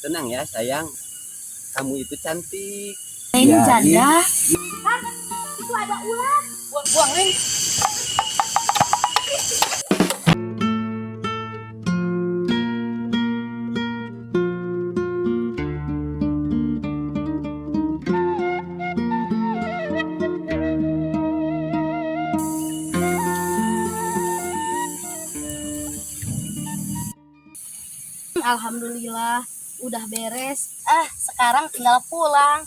tenang ya sayang. Kamu itu cantik. Ini Ya, janda. Kan itu ada ular. Buang-buang, Neng. Alhamdulillah udah beres. Sekarang tinggal pulang.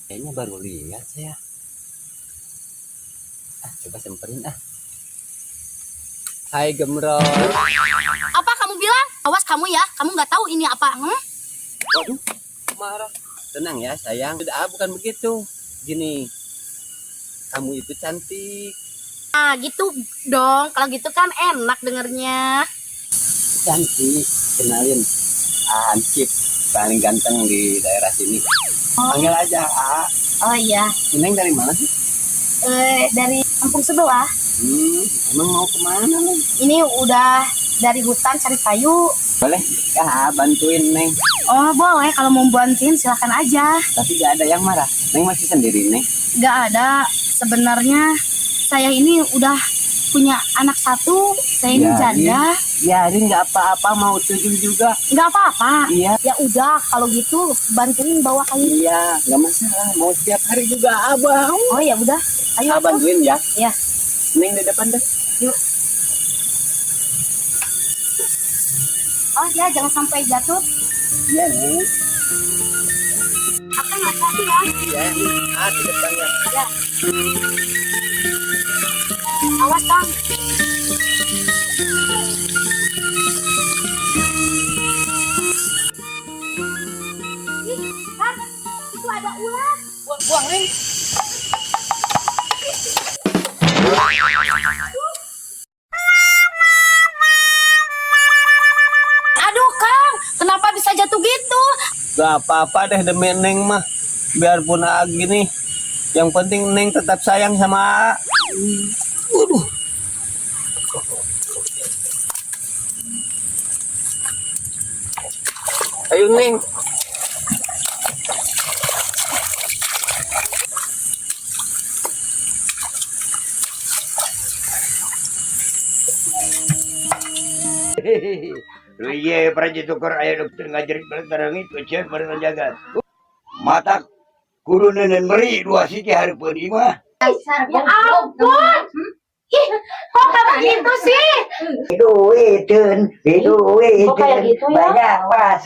Kayaknya baru lihat saya. Coba semperin ah. Hai Gemrol. Apa kamu bilang? Awas kamu ya, kamu nggak tahu ini apa? Waduh, marah. Tenang ya sayang. Bukan begitu. Gini, kamu itu cantik. Nah gitu dong, kalau gitu kan enak dengernya. Cantik. Kenalin, Hansip. Paling ganteng di daerah sini. Panggil aja A. Oh iya, Neng dari mana sih? dari kampung sebelah. Emang mau kemana Neng? Ini udah dari hutan cari kayu. Boleh ya bantuin Neng. Oh boleh, kalau mau bantuin silakan aja. Tapi gak ada yang marah. Neng masih sendiri Neng. Gak ada, sebenarnya saya ini udah punya anak satu. Saya ini janda. Biarin nggak apa-apa, mau 7 juga. Nggak apa-apa. Iya. Ya udah, kalau gitu bantuin bawa kayu. Iya, nggak masalah. Mau setiap hari juga abang. Oh ya udah, ayo. Abang bantuin ya. Ya. Neng di depan deh. Yuk. Oh ya, jangan sampai jatuh. Iya Neng. Akan hati-hati ya. Iya. Di depan ya. Ya. Awas Kang. Kan itu ada ular. Buang-buang, Neng. Aduh Kang, kenapa bisa jatuh gitu? Gak apa-apa deh demi Neng mah. Biarpun gini. Yang penting Neng tetap sayang sama A. Waduh. Ayo Neng. Iya, praja tukar ayah dokter ngajarin barang itu cek barang jagat. Mata kurunan dan meri dua siki hari perima. Ya ampun. Ih, kok kayak gitu sih? Duit, Kok kayak gitu ya? banyak pas.